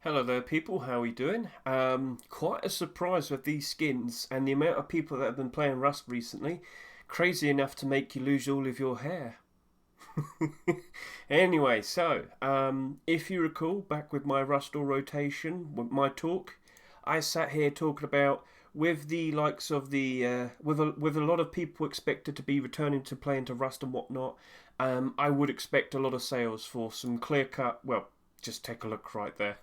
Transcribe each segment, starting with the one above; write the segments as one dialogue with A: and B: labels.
A: Hello there people, how are we doing? Quite a surprise with these skins and the amount of people that have been playing Rust recently. Crazy enough to make you lose all of your hair. Anyway, if you recall, back with my Rust or rotation, with my talk, I sat here talking about with the likes of with a lot of people expected to be returning to playing to Rust and whatnot. I would expect a lot of sales for some clear cut. Well, just take a look right there.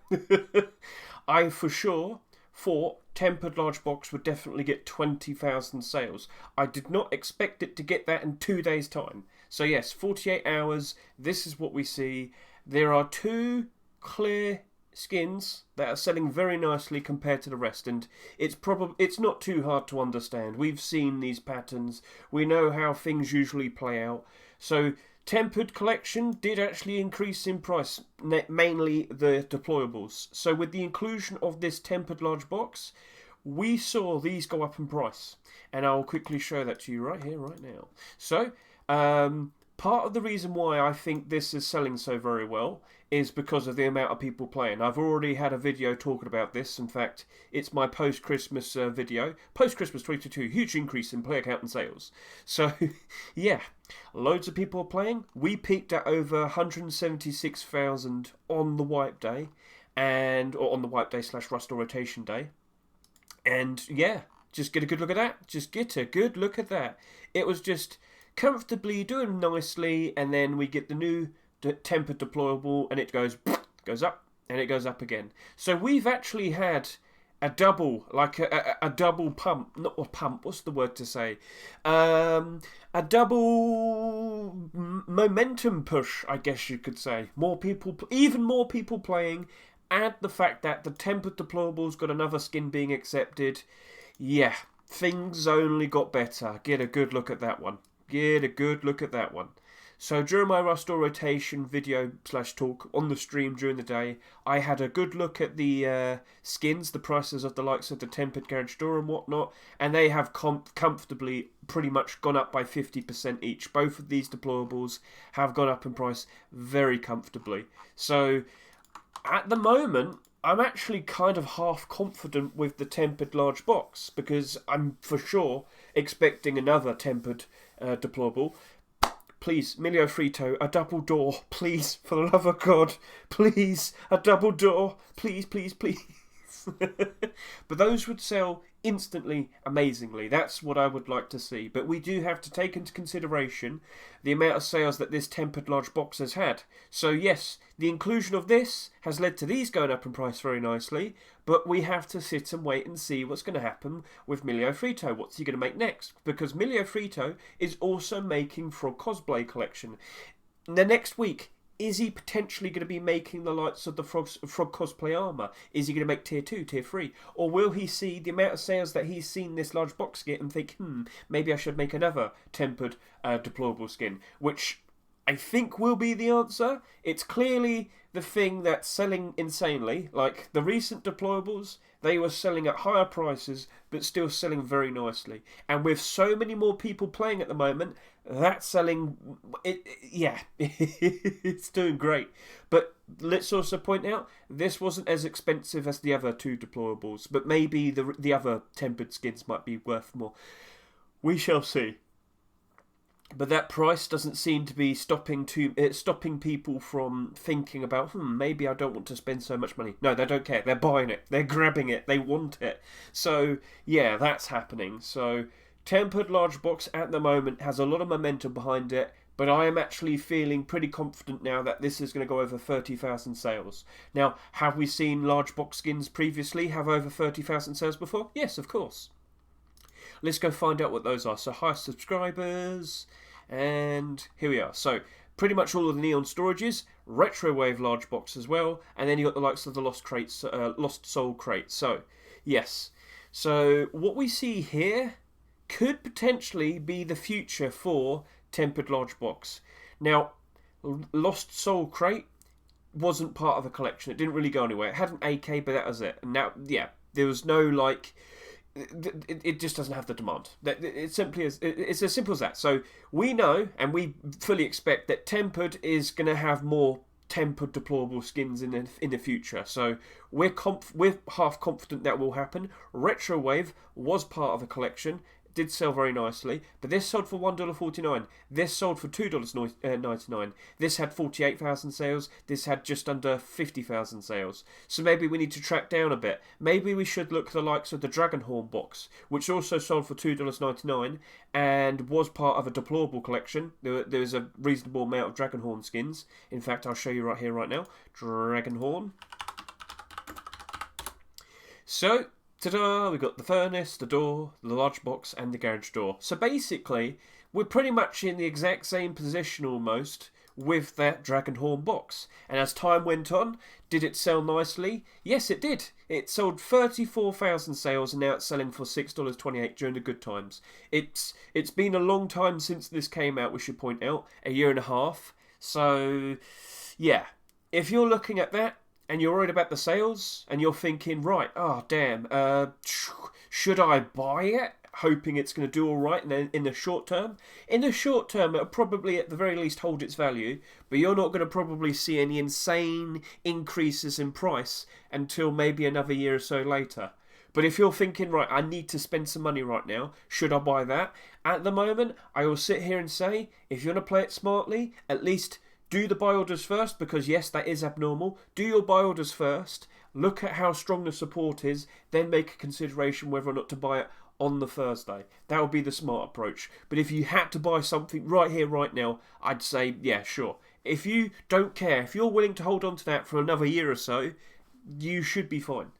A: I for sure thought Tempered Large Box would definitely get 20,000 sales. I did not expect it to get that in 2 days' time. So yes, 48 hours, this is what we see. There are two clear skins that are selling very nicely compared to the rest, and it's not too hard to understand. We've seen these patterns. We know how things usually play out. So Tempered Collection did actually increase in price, mainly the deployables. So with the inclusion of this Tempered Large Box, we saw these go up in price. And I'll quickly show that to you right here, right now. So, part of the reason why I think this is selling so very well is because of the amount of people playing. I've already had a video talking about this. In fact, it's my post-Christmas video. Post-Christmas 2022, huge increase in player count and sales. So, yeah, loads of people are playing. We peaked at over 176,000 on the wipe day, or on the wipe day / Rust or rotation day. And yeah, just get a good look at that. Just get a good look at that. It was just comfortably doing nicely, and then we get the new tempered deployable, and it goes up, and it goes up again. So we've actually had a double, like a double pump, not a pump, what's the word to say? A double momentum push, I guess you could say. More people, even more people playing, add the fact that the tempered deployable's got another skin being accepted. Yeah, things only got better. Get a good look at that one. Get a good look at that one. So during my Rust or rotation video / talk on the stream during the day, I had a good look at the skins, the prices of the likes of the Tempered Garage Door and whatnot, and they have comfortably pretty much gone up by 50% each. Both of these deployables have gone up in price very comfortably. So at the moment, I'm actually kind of half confident with the Tempered Large Box, because I'm for sure expecting another Tempered deployable. Please, Milio Frito, a double door, please, for the love of God, please, a double door, please, please, please. But those would sell instantly, amazingly. That's what I would like to see. But we do have to take into consideration the amount of sales that this Tempered Large Box has had. So yes, the inclusion of this has led to these going up in price very nicely, but we have to sit and wait and see what's going to happen with Milio Frito. What's he going to make next? Because Milio Frito is also making Frog Cosplay Collection. The next week, is he potentially going to be making the likes of the frog cosplay armour? Is he going to make tier 2, tier 3? Or will he see the amount of sales that he's seen this large box get and think, maybe I should make another tempered deployable skin? Which I think will be the answer. It's clearly the thing that's selling insanely. Like the recent deployables, they were selling at higher prices, but still selling very nicely. And with so many more people playing at the moment, that's selling, it's doing great. But let's also point out, this wasn't as expensive as the other two deployables, but maybe the other tempered skins might be worth more. We shall see. But that price doesn't seem to be stopping people from thinking about, maybe I don't want to spend so much money. No, they don't care. They're buying it. They're grabbing it. They want it. So, yeah, that's happening. So, Tempered Large Box at the moment has a lot of momentum behind it, but I am actually feeling pretty confident now that this is going to go over 30,000 sales. Now, have we seen large box skins previously have over 30,000 sales before? Yes, of course. Let's go find out what those are. So, hi subscribers, and here we are. So, pretty much all of the Neon storages, Retrowave large box as well, and then you got the likes of the Lost Soul crates. So, yes. So, what we see here could potentially be the future for Tempered Large Box. Now, Lost Soul crate wasn't part of the collection. It didn't really go anywhere. It had an AK, but that was it. And now, yeah, there was no like. It just doesn't have the demand. It's as simple as that. So we know and we fully expect that Tempered is going to have more tempered deplorable skins in the future. So we're half confident that will happen. Retro Wave was part of a collection. Did sell very nicely, but this sold for $1.49. This sold for $2.99. This had 48,000 sales. This had just under 50,000 sales. So maybe we need to track down a bit. Maybe we should look at the likes of the Dragonhorn box, which also sold for $2.99 and was part of a deplorable collection. There was a reasonable amount of Dragonhorn skins. In fact, I'll show you right here, right now. Dragonhorn. So, ta-da! We've got the furnace, the door, the large box, and the garage door. So basically, we're pretty much in the exact same position almost with that Dragonhorn box. And as time went on, did it sell nicely? Yes, it did. It sold 34,000 sales, and now it's selling for $6.28 during the good times. It's been a long time since this came out, we should point out. A year and a half. So, yeah. If you're looking at that, and you're worried about the sales, and you're thinking, right, oh damn, should I buy it, hoping it's going to do all right in the short term? In the short term, it'll probably at the very least hold its value, but you're not going to probably see any insane increases in price until maybe another year or so later. But if you're thinking, right, I need to spend some money right now, should I buy that? At the moment, I will sit here and say, if you want to play it smartly, at least do the buy orders first, because yes, that is abnormal. Do your buy orders first, look at how strong the support is, then make a consideration whether or not to buy it on the Thursday. That would be the smart approach. But if you had to buy something right here, right now, I'd say, yeah, sure. If you don't care, if you're willing to hold on to that for another year or so, you should be fine.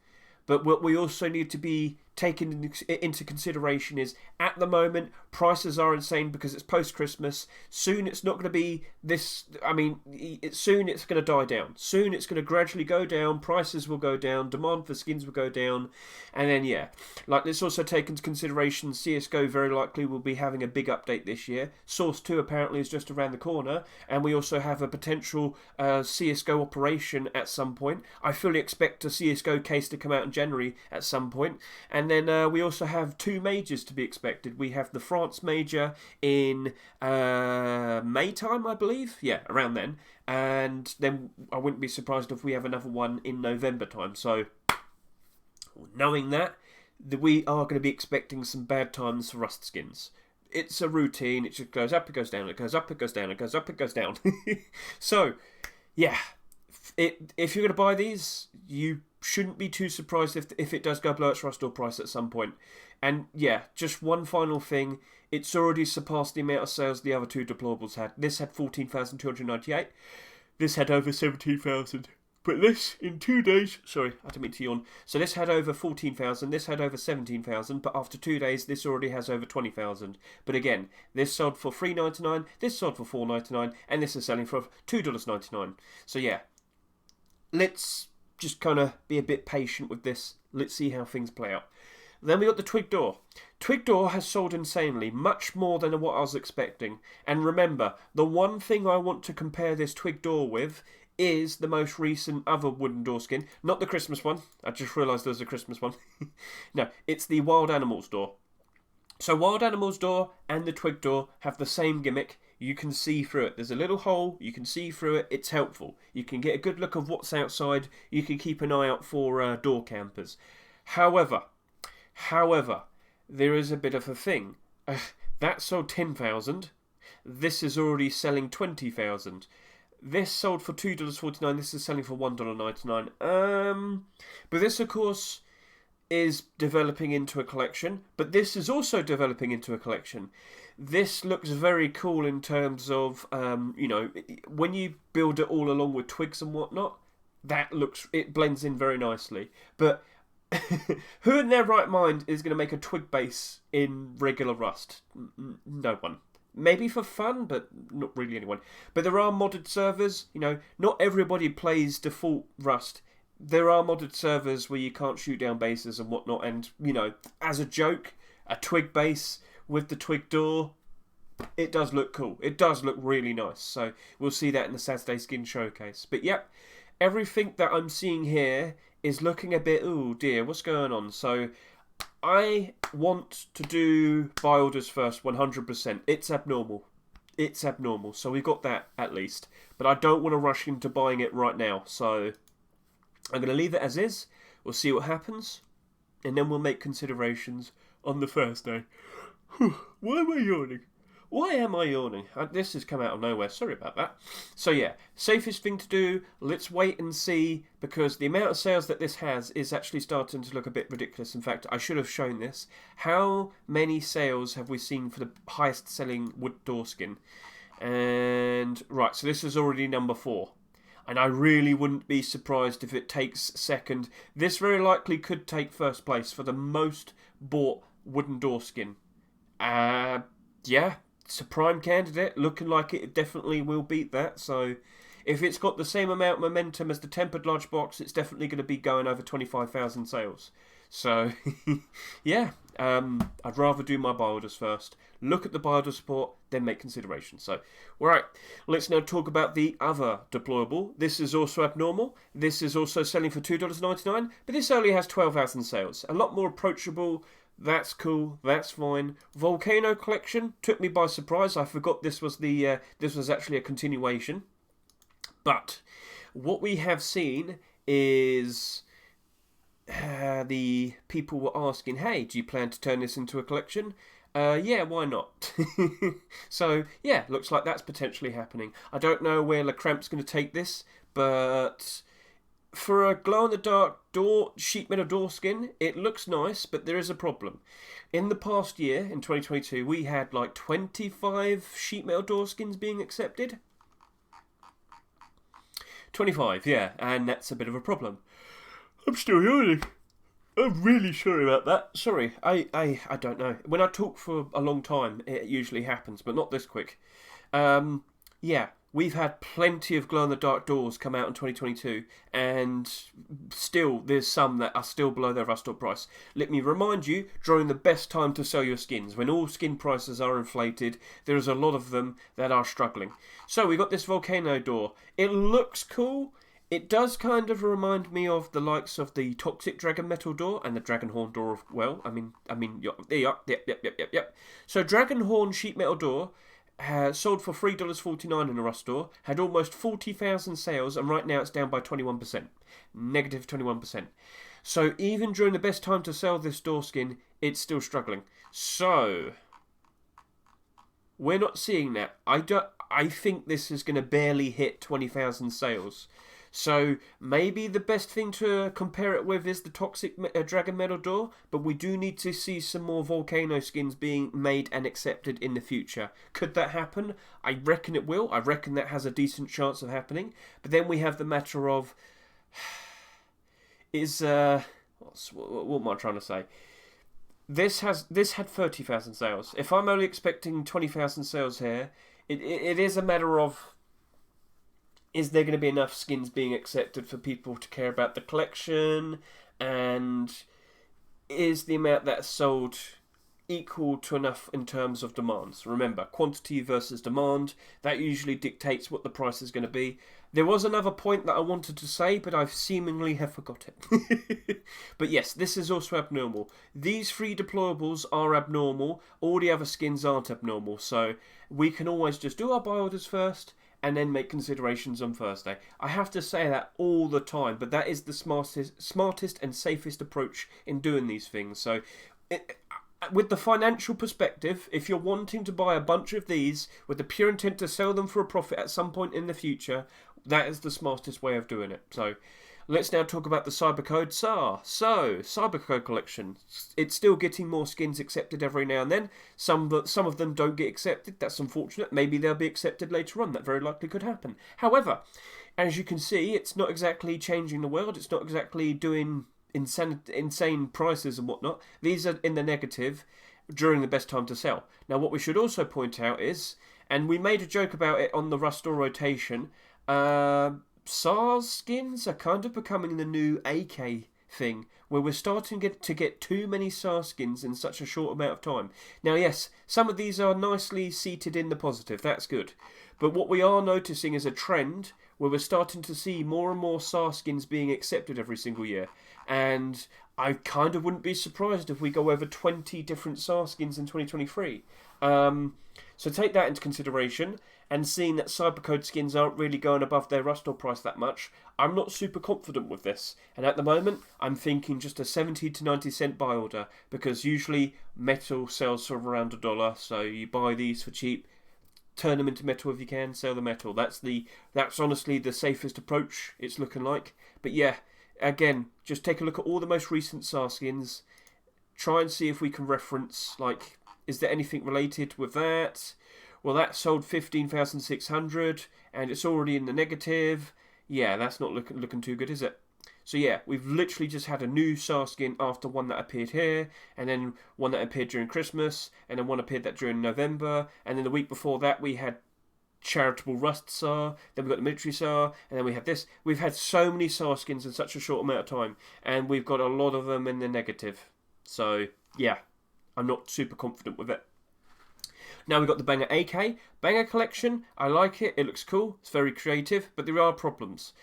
A: But what we also need to be taken into consideration is, at the moment, prices are insane because it's post-Christmas. Soon it's not going to be this, soon it's going to die down. Soon it's going to gradually go down, prices will go down, demand for skins will go down, and then, yeah. Like, let's also take into consideration CSGO very likely will be having a big update this year. Source 2 apparently is just around the corner, and we also have a potential CSGO operation at some point. I fully expect a CSGO case to come out in January at some point, and then we also have 2 majors to be expected. We have the France major in May time, I believe. Yeah, around then. And then I wouldn't be surprised if we have another one in November time. So, knowing that we are going to be expecting some bad times for Rust skins. It's a routine. It just goes up, it goes down, it goes up, it goes down, it goes up, it goes down. So, yeah. If you're going to buy these, you shouldn't be too surprised if it does go below its Rust door price at some point. And yeah, just one final thing. It's already surpassed the amount of sales the other 2 deplorables had. This had 14,298. This had over 17,000. But this, in 2 days... Sorry, I didn't mean to yawn. So this had over 14,000. This had over 17,000. But after 2 days, this already has over 20,000. But again, this sold for $3.99. This sold for $4.99. And this is selling for $2.99. So yeah. Let's just kind of be a bit patient with this. Let's see how things play out. Then we got the Twig Door. Twig Door has sold insanely, much more than what I was expecting. And remember, the one thing I want to compare this Twig Door with is the most recent other wooden door skin. Not the Christmas one. I just realised there was a Christmas one. No, it's the Wild Animals Door. So Wild Animals Door and the Twig Door have the same gimmick. You can see through it. There's a little hole. You can see through it. It's helpful. You can get a good look of what's outside. You can keep an eye out for door campers. However, there is a bit of a thing. That sold 10,000. This is already selling 20,000. This sold for $2.49. This is selling for $1.99. But this, of course, is developing into a collection. But this is also developing into a collection. This looks very cool in terms of, when you build it all along with twigs and whatnot, it blends in very nicely. But who in their right mind is going to make a twig base in regular Rust? No one. Maybe for fun, but not really anyone. But there are modded servers, not everybody plays default Rust. There are modded servers where you can't shoot down bases and whatnot, and, as a joke, a twig base with the Twig Door, it does look cool. It does look really nice. So we'll see that in the Saturday skin showcase. But yep, everything that I'm seeing here is looking a bit, oh dear, what's going on? So I want to do buy orders first, 100%. It's abnormal. it's abnormal. So we got that at least. But I don't want to rush into buying it right now. So I'm going to leave it as is. We'll see what happens. And then we'll make considerations on the first day. Why am I yawning? Why am I yawning? This has come out of nowhere. Sorry about that. So yeah, safest thing to do, let's wait and see, because the amount of sales that this has is actually starting to look a bit ridiculous. In fact, I should have shown this. How many sales have we seen for the highest selling wood door skin? And right, so this is already number 4. And I really wouldn't be surprised if it takes second. This very likely could take first place for the most bought wooden door skin. Yeah. It's a prime candidate, looking like it definitely will beat that. So if it's got the same amount of momentum as the tempered large box, it's definitely going to be going over 25,000 sales. So yeah, I'd rather do my buy orders first, look at the buy order support, then make considerations. So alright, let's now talk about the other deployable. This is also abnormal. This is also selling for $2.99, but this only has 12,000 sales. A lot more approachable. That's cool. That's fine. Volcano collection took me by surprise. I forgot this was actually a continuation. But what we have seen is the people were asking, "Hey, do you plan to turn this into a collection?" Yeah, why not? So yeah, looks like that's potentially happening. I don't know where LeCramp's going to take this, but for a glow-in-the-dark door, sheet metal door skin, it looks nice, but there is a problem. In the past year, in 2022, we had like 25 sheet metal door skins being accepted. 25, yeah, and that's a bit of a problem. I'm still yawning. I'm really sorry about that. Sorry, I don't know. When I talk for a long time, it usually happens, but not this quick. Yeah. We've had plenty of glow-in-the-dark doors come out in 2022, and still, there's some that are still below their rust-or price. Let me remind you, during the best time to sell your skins, when all skin prices are inflated, there is a lot of them that are struggling. So, we got this Volcano Door. It looks cool. It does kind of remind me of the likes of the Toxic Dragon Metal Door and the Dragon Horn Door. Well, yep. So, Dragon Horn Sheet Metal Door sold for $3.49 in a rust store, had almost 40,000 sales, and right now it's down by 21%. Negative 21%. So even during the best time to sell this door skin, it's still struggling. So we're not seeing that. I think this is going to barely hit 20,000 sales. So maybe the best thing to compare it with is the Toxic Dragon Metal Door, but we do need to see some more Volcano skins being made and accepted in the future. Could that happen? I reckon it will. I reckon that has a decent chance of happening. But then we have the matter of, what am I trying to say? This had 30,000 sales. If I'm only expecting 20,000 sales here, it is a matter of, is there going to be enough skins being accepted for people to care about the collection? And is the amount that's sold equal to enough in terms of demands? Remember, quantity versus demand, that usually dictates what the price is going to be. There was another point that I wanted to say, but I seemingly have forgot it. But yes, this is also abnormal. These 3 deployables are abnormal. All the other skins aren't abnormal. So we can always just do our buy orders first and then make considerations on Thursday. I have to say that all the time, but that is the smartest and safest approach in doing these things. So with the financial perspective, if you're wanting to buy a bunch of these with the pure intent to sell them for a profit at some point in the future, that is the smartest way of doing it. So let's now talk about the Code SAR. So, Code collection. It's still getting more skins accepted every now and then. Some of them don't get accepted. That's unfortunate. Maybe they'll be accepted later on. That very likely could happen. However, as you can see, it's not exactly changing the world. It's not exactly doing insane prices and whatnot. These are in the negative during the best time to sell. Now, what we should also point out is, and we made a joke about it on the Rust or rotation, SARS skins are kind of becoming the new AK thing, where we're starting to get too many SAR skins in such a short amount of time. Now, yes, some of these are nicely seated in the positive, that's good. But what we are noticing is a trend where we're starting to see more and more SAR skins being accepted every single year. And I kind of wouldn't be surprised if we go over 20 different SAR skins in 2023. So take that into consideration, and seeing that Cybercode skins aren't really going above their Rust Door price that much, I'm not super confident with this. And at the moment, I'm thinking just a 70 to 90 cent buy order, because usually metal sells for around $1, so you buy these for cheap, turn them into metal if you can, sell the metal. That's honestly the safest approach, it's looking like. But yeah, again, just take a look at all the most recent SAR skins, try and see if we can reference, like, is there anything related with that? Well, that sold 15,600 and it's already in the negative. Yeah, that's not looking too good, is it? So yeah, we've literally just had a new SAR skin after one that appeared here, and then one that appeared during Christmas, and then one appeared that during November, and then the week before that we had Charitable Rust SAR, then we got the Military SAR, and then we have this. We've had so many SAR skins in such a short amount of time, and we've got a lot of them in the negative. So yeah, I'm not super confident with it. Now we've got the Banger AK. Banger collection, I like it, it looks cool, it's very creative, but there are problems.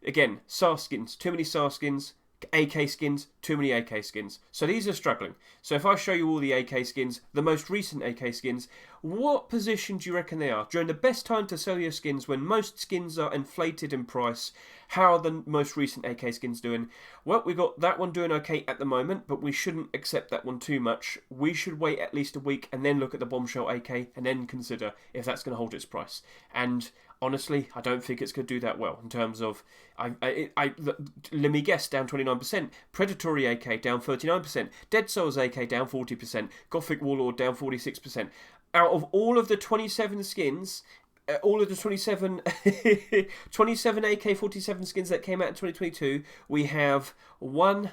A: Again, SAR skins, too many SAR skins, AK skins, too many AK skins. So these are struggling. So if I show you all the AK skins, the most recent AK skins, what position do you reckon they are? During the best time to sell your skins, when most skins are inflated in price, how are the most recent AK skins doing? Well, we got that one doing okay at the moment, but we shouldn't accept that one too much. We should wait at least a week and then look at the Bombshell AK and then consider if that's going to hold its price. And honestly, I don't think it's going to do that well in terms of, let me guess, down 29%, Predatory AK down 39%, Dead Souls AK down 40%, Gothic Warlord down 46%. Out of all of the 27 skins, all of the 27 AK-47 skins that came out in 2022, we have 1,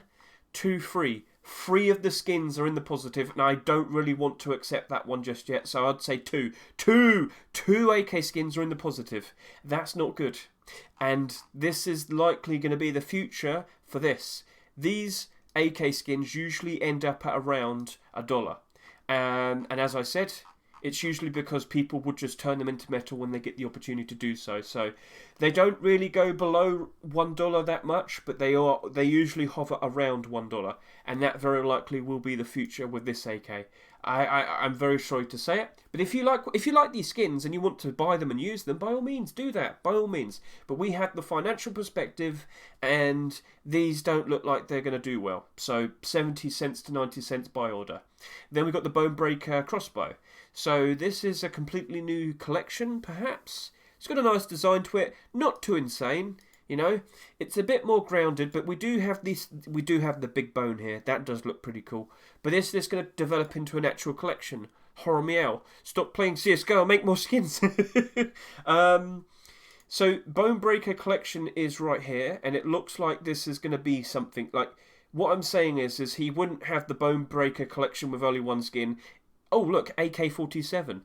A: 2, 3. 3 of the skins are in the positive, and I don't really want to accept that one just yet, so I'd say 2. 2 AK skins are in the positive. That's not good. And this is likely going to be the future for this. These AK skins usually end up at around $1. And as I said, it's usually because people would just turn them into metal when they get the opportunity to do so. So they don't really go below $1 that much, but they usually hover around $1, and that very likely will be the future with this AK. I'm very sorry to say it, but if you like these skins and you want to buy them and use them, by all means do that, by all means. But we have the financial perspective, and these don't look like they're going to do well. So 70 cents to 90 cents buy order. Then we've got the Bonebreaker Crossbow. So this is a completely new collection, perhaps. It's got a nice design to it, not too insane, you know. It's a bit more grounded, but we do have the big bone here. That does look pretty cool. But this is going to develop into an actual collection. Horror meow. Stop playing CSGO and make more skins. So Bonebreaker collection is right here, and it looks like this is going to be something like, what I'm saying is he wouldn't have the Bonebreaker collection with only one skin. Oh look, AK-47.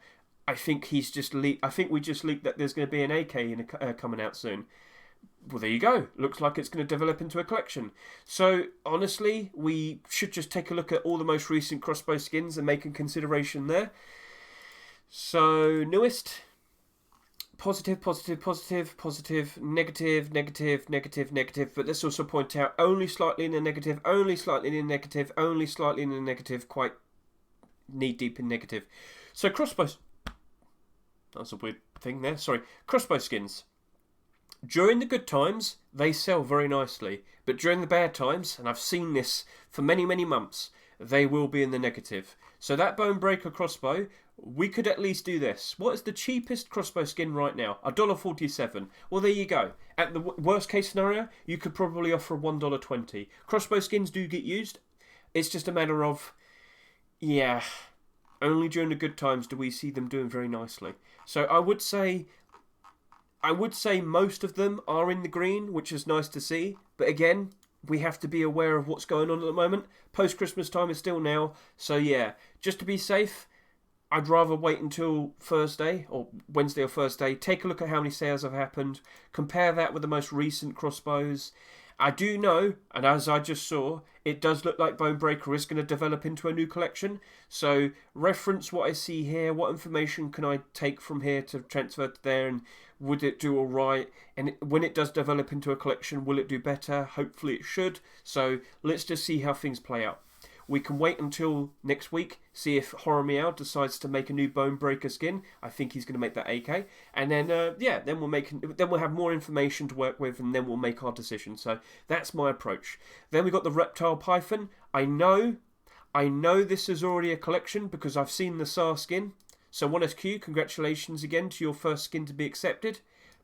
A: I think we just leaked that there's going to be an AK coming out soon. Well, there you go. Looks like it's going to develop into a collection. So honestly, we should just take a look at all the most recent crossbow skins and make a consideration there. So newest, positive, positive, positive, positive, negative, negative, negative, negative. But let's also point out only slightly in the negative, only slightly in the negative, only slightly in the negative, quite knee-deep in negative. So crossbows. That's a weird thing there. Sorry. Crossbow skins. During the good times, they sell very nicely. But during the bad times, and I've seen this for many, many months, they will be in the negative. So that Bonebreaker Crossbow, we could at least do this. What is the cheapest crossbow skin right now? $1.47. Well, there you go. At the worst case scenario, you could probably offer $1.20. Crossbow skins do get used. It's just a matter of, yeah, only during the good times do we see them doing very nicely. So I would say most of them are in the green, which is nice to see. But again, we have to be aware of what's going on at the moment. Post-Christmas time is still now. So yeah, just to be safe, I'd rather wait until Thursday or Wednesday or Thursday. Take a look at how many sales have happened. Compare that with the most recent crossbows. I do know, and as I just saw, it does look like Bonebreaker is going to develop into a new collection. So reference what I see here. What information can I take from here to transfer to there, and would it do all right? And when it does develop into a collection, will it do better? Hopefully it should. So let's just see how things play out. we can wait until next week, see if Horror Meow decides to make a new Bonebreaker skin. I think he's going to make that AK, and then then we'll have more information to work with, and then we'll make our decision. So that's my approach. Then we got the Reptile Python. I know this is already a collection because I've seen the SAR skin. So 1SQ, congratulations again to your first skin to be accepted.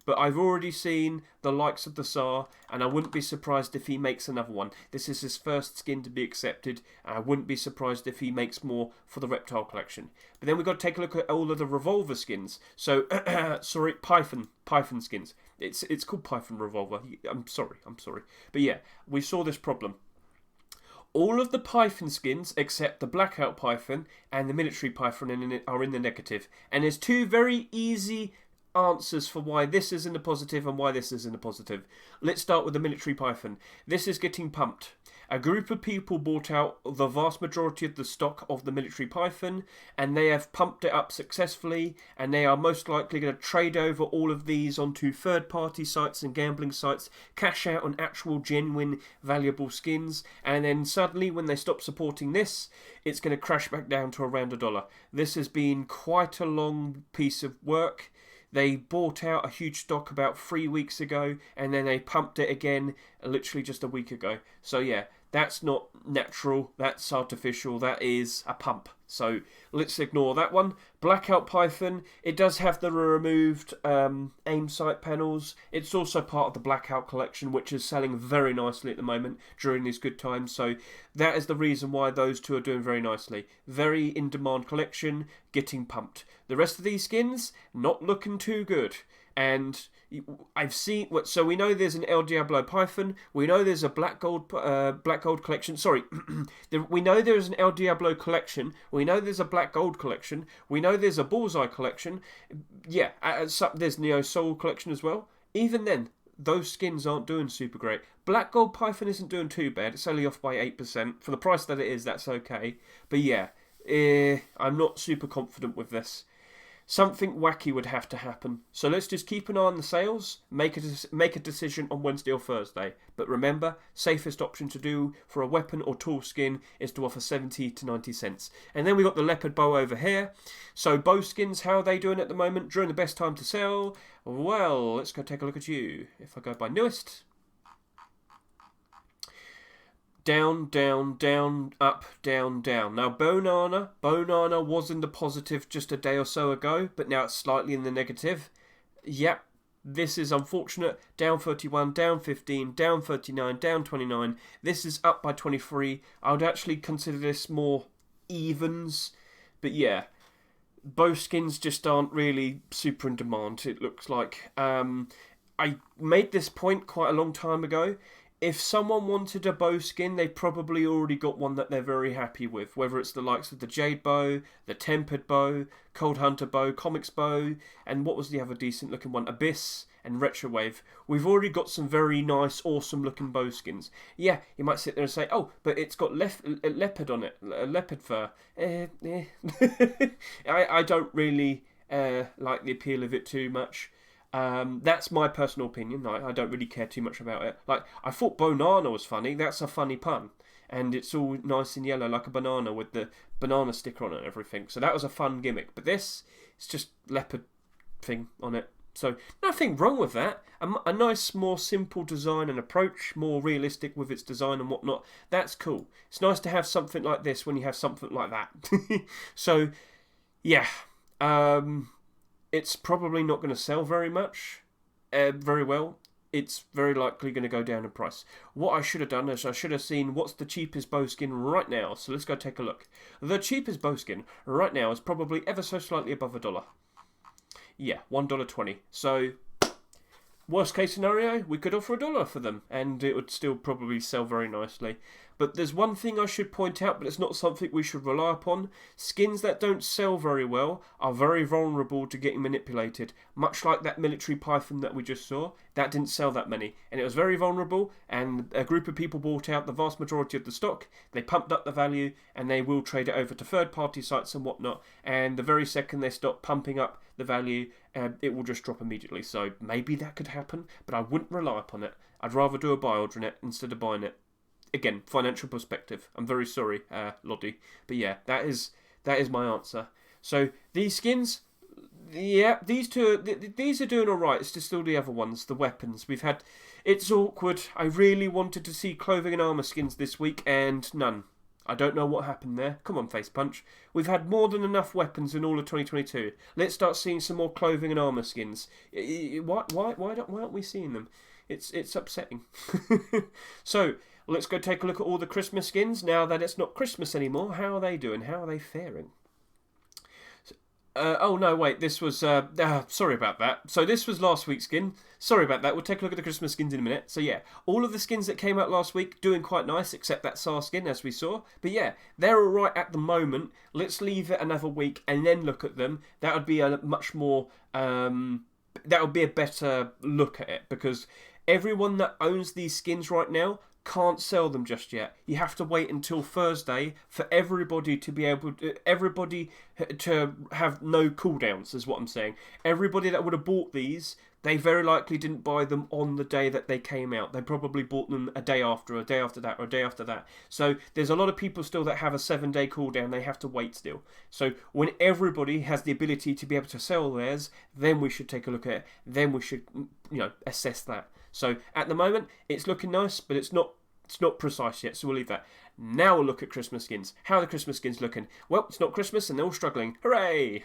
A: But I've already seen the likes of the SAR, and I wouldn't be surprised if he makes another one. This is his first skin to be accepted, and I wouldn't be surprised if he makes more for the Reptile collection. But then we've got to take a look at all of the Revolver skins. So, sorry, Python skins. It's called Python Revolver. I'm sorry. But yeah, we saw this problem. All of the Python skins, except the Blackout Python and the Military Python, are in the negative. And there's two very easy answers for why this is in the positive and why this is in the positive. Let's start with the Military Python. This is getting pumped. A group of people bought out the vast majority of the stock of the Military Python, and they have pumped it up successfully, and they are most likely going to trade over all of these onto third-party sites and gambling sites, cash out on actual, genuine, valuable skins, and then suddenly, when they stop supporting this, it's going to crash back down to around $1. This has been quite a long piece of work. They bought out a huge stock about 3 weeks ago, and then they pumped it again literally just a week ago. So yeah, that's not natural, that's artificial, that is a pump. So let's ignore that one. Blackout Python, it does have the removed aim sight panels. It's also part of the Blackout collection, which is selling very nicely at the moment during these good times. So that is the reason why those two are doing very nicely. Very in-demand collection, getting pumped. The rest of these skins, not looking too good. And I've seen, so we know there's an El Diablo Python, we know there's a Black Gold collection, sorry, we know there's an El Diablo collection, we know there's a Black Gold collection, we know there's a Bullseye collection, yeah, there's Neo Soul collection as well. Even then, those skins aren't doing super great. Black Gold Python isn't doing too bad, it's only off by 8%, for the price that it is, that's okay, but yeah, I'm not super confident with this. Something wacky would have to happen. So let's just keep an eye on the sales, make a decision on Wednesday or Thursday. But remember, safest option to do for a weapon or tool skin is to offer 70 to 90 cents. And then we got the Leopard Bow over here. So bow skins, how are they doing at the moment during the best time to sell? Well, let's go take a look at you. If I go by newest. Down, down, down, up, down, down. Now, Bonana was in the positive just a day or so ago, but now it's slightly in the negative. Yep, this is unfortunate. Down 31, down 15, down 39, down 29. This is up by 23. I would actually consider this more evens, but yeah. Bow skins just aren't really super in demand, it looks like. I made this point quite a long time ago. If someone wanted a bow skin, they probably already got one that they're very happy with. Whether it's the likes of the Jade Bow, the Tempered Bow, Cold Hunter Bow, Comics Bow, and what was the other decent looking one? Abyss and Retrowave. We've already got some very nice, awesome looking bow skins. Yeah, you might sit there and say, oh, but it's got leopard on it, leopard fur. I don't really like the appeal of it too much. That's my personal opinion. I don't really care too much about it. Like, I thought Bonana was funny. That's a funny pun. And it's all nice and yellow like a banana with the banana sticker on it and everything. So that was a fun gimmick. But this, it's just leopard thing on it. So nothing wrong with that. A nice, more simple design and approach, more realistic with its design and whatnot. That's cool. It's nice to have something like this when you have something like that. So, yeah. It's probably not going to sell very much, very well. It's very likely going to go down in price. What I should have done is I should have seen what's the cheapest bow skin right now. So let's go take a look. The cheapest bow skin right now is probably ever so slightly above $1. Yeah, $1.20. So, worst case scenario, we could offer $1 for them, and it would still probably sell very nicely. But there's one thing I should point out, but it's not something we should rely upon. Skins that don't sell very well are very vulnerable to getting manipulated. Much like that Military Python that we just saw, that didn't sell that many. And it was very vulnerable, and a group of people bought out the vast majority of the stock. They pumped up the value, and they will trade it over to third-party sites and whatnot. And the very second they stop pumping up the value, it will just drop immediately. So maybe that could happen, but I wouldn't rely upon it. I'd rather do a buy order in it instead of buying it. again, financial perspective. I'm very sorry, Lottie. But yeah, that is my answer. So these skins, yeah, these are doing alright. It's just still the other ones, the weapons. We've had, it's awkward. I really wanted to see clothing and armour skins this week, and none. I don't know what happened there. Come on, Face Punch. We've had more than enough weapons in all of 2022. Let's start seeing some more clothing and armour skins. Why aren't we seeing them? It's upsetting. So, let's go take a look at all the Christmas skins. Now that it's not Christmas anymore, how are they doing? How are they faring? Oh no, wait, this was, sorry about that. So this was last week's skin. Sorry about that, we'll take a look at the Christmas skins in a minute. So yeah, all of the skins that came out last week, doing quite nice, except that SAR skin, as we saw. But yeah, they're alright at the moment. Let's leave it another week and then look at them. That would be a much more, that would be a better look at it, because everyone that owns these skins right now can't sell them just yet. You have to wait until Thursday for everybody to be able to, have no cooldowns, is what I'm saying. Everybody that would have bought these, they very likely didn't buy them on the day that they came out. They probably bought them a day after, a day after that, or a day after that. So there's a lot of people still that have a 7-day cooldown. They have to wait still. So when everybody has the ability to be able to sell theirs, then we should take a look at it. Then we should, assess that. So at the moment, it's looking nice, but it's not precise yet, so we'll leave that. Now we'll look at Christmas skins. How are the Christmas skins looking? Well, it's not Christmas and they're all struggling. Hooray!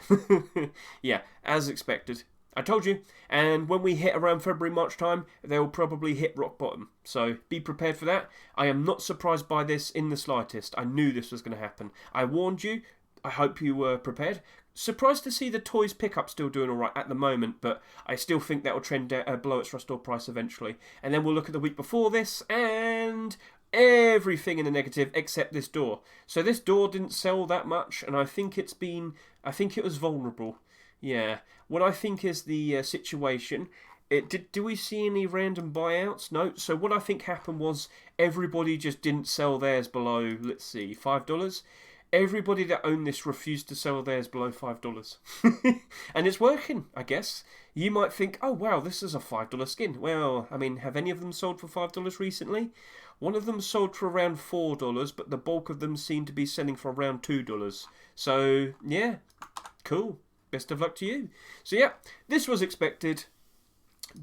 A: Yeah, as expected. I told you. And when we hit around February, March time, they'll probably hit rock bottom. So be prepared for that. I am not surprised by this in the slightest. I knew this was going to happen. I warned you. I hope you were prepared. Surprised to see the toys pickup still doing alright at the moment, but I still think that will trend below its restore price eventually. And then we'll look at the week before this, and everything in the negative except this door. So this door didn't sell that much, and I think it was vulnerable. Yeah, what I think is the situation. Do we see any random buyouts? No. So what I think happened was everybody just didn't sell theirs below, let's see, $5. Everybody that owned this refused to sell theirs below $5. And it's working, I guess. You might think, oh wow, this is a $5 skin. Well, I mean, have any of them sold for $5 recently? One of them sold for around $4, but the bulk of them seem to be selling for around $2. So, yeah, cool. Best of luck to you. So yeah, this was expected.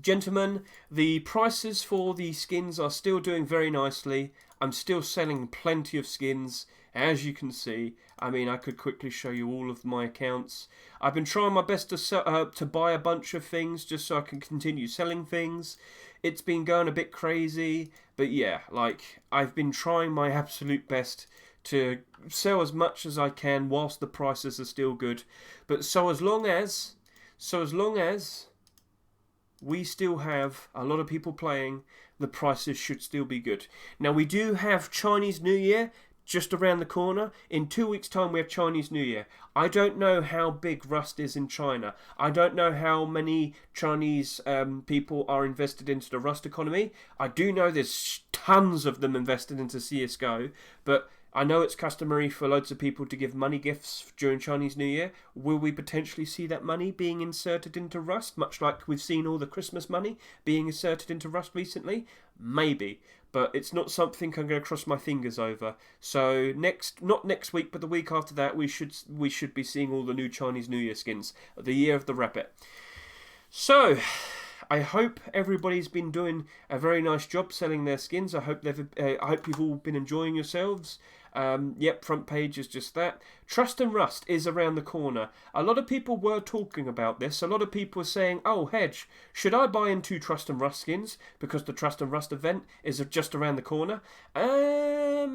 A: Gentlemen, the prices for the skins are still doing very nicely. I'm still selling plenty of skins, as you can see. I mean, I could quickly show you all of my accounts. I've been trying my best to buy a bunch of things just so I can continue selling things. It's been going a bit crazy, but yeah, like, I've been trying my absolute best to sell as much as I can whilst the prices are still good. But so as long as we still have a lot of people playing, the prices should still be good. Now, we do have Chinese New Year just around the corner. In 2 weeks' time, we have Chinese New Year. I don't know how big Rust is in China. I don't know how many Chinese people are invested into the Rust economy. I do know there's tons of them invested into CSGO, but I know it's customary for loads of people to give money gifts during Chinese New Year. Will we potentially see that money being inserted into Rust, much like we've seen all the Christmas money being inserted into Rust recently? Maybe, but it's not something I'm going to cross my fingers over. So not next week, but the week after that, we should be seeing all the new Chinese New Year skins, the Year of the Rabbit. So, I hope everybody's been doing a very nice job selling their skins. I hope you've all been enjoying yourselves. Yep, front page is just that. Trust and Rust is around the corner. A lot of people were talking about this. A lot of people were saying, oh, Hedge, should I buy into Trust and Rust skins because the Trust and Rust event is just around the corner? It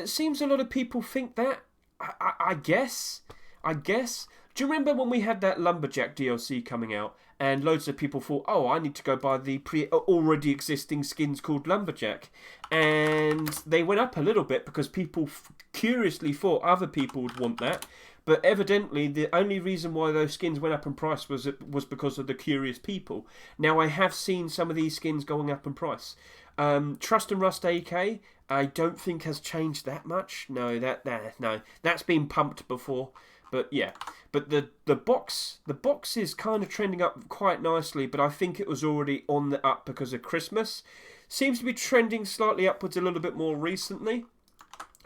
A: seems a lot of people think that. I guess. Do you remember when we had that Lumberjack DLC coming out and loads of people thought, oh, I need to go buy the already existing skins called Lumberjack? And they went up a little bit because people curiously thought other people would want that. But evidently, the only reason why those skins went up in price was because of the curious people. Now, I have seen some of these skins going up in price. Trust and Rust AK, I don't think has changed that much. No, that's been pumped before. But yeah, but the box is kind of trending up quite nicely, but I think it was already on the up because of Christmas. seems to be trending slightly upwards a little bit more recently.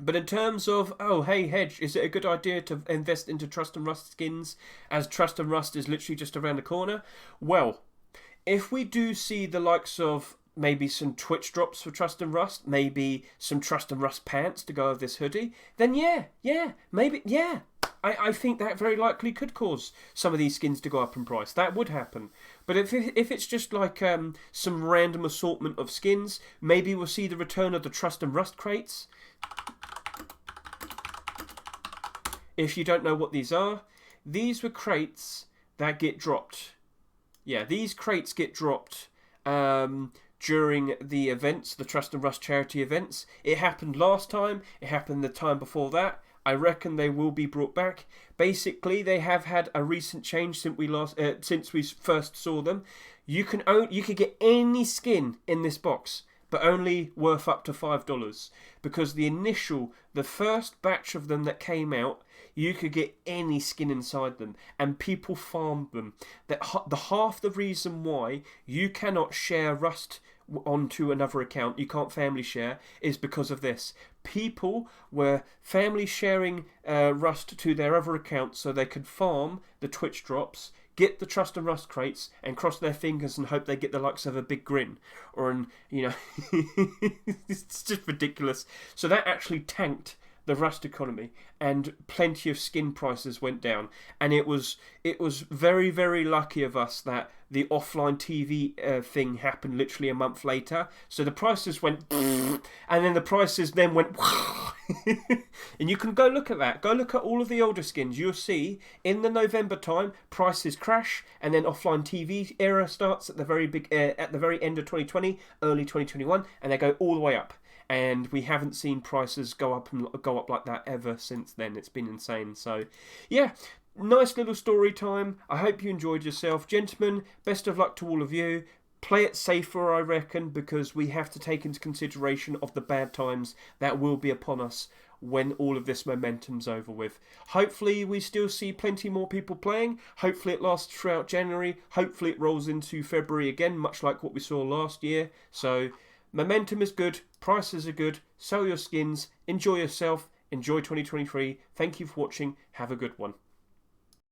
A: But in terms of, oh, hey, Hedge, is it a good idea to invest into Trust and Rust skins, as Trust and Rust is literally just around the corner? Well, if we do see the likes of maybe some Twitch drops for Trust and Rust, maybe some Trust and Rust pants to go with this hoodie, then maybe. I think that very likely could cause some of these skins to go up in price. That would happen. But if it's just like some random assortment of skins, maybe we'll see the return of the Trust and Rust crates. If you don't know what these are, these were crates that get dropped. Yeah, these crates get dropped during the events, the Trust and Rust charity events. It happened last time. It happened the time before that. I reckon they will be brought back. Basically, they have had a recent change since we first saw them. You could get any skin in this box, but only worth up to $5, because the first batch of them that came out, you could get any skin inside them, and people farmed them. Half the reason why you cannot share Rust onto another account, you can't family share, is because of this. People were family sharing Rust to their other accounts so they could farm the Twitch drops, get the Trust and Rust crates, and cross their fingers and hope they get the likes of a big grin. It's just ridiculous. So that actually tanked the Rust economy, and plenty of skin prices went down. And it was very, very lucky of us that the offline TV thing happened literally a month later. So the prices went, and then the prices then went, and you can go look at that. Go look at all of the older skins. You'll see in the November time prices crash, and then offline TV era starts at the very end of 2020, early 2021, and they go all the way up. And we haven't seen prices go up like that ever since then. It's been insane. So, yeah, nice little story time. I hope you enjoyed yourself. Gentlemen, best of luck to all of you. Play it safer, I reckon, because we have to take into consideration of the bad times that will be upon us when all of this momentum's over with. Hopefully we still see plenty more people playing. Hopefully it lasts throughout January. Hopefully it rolls into February again, much like what we saw last year. So momentum is good, prices are good, sell your skins, enjoy yourself, enjoy 2023. Thank you for watching, have a good one.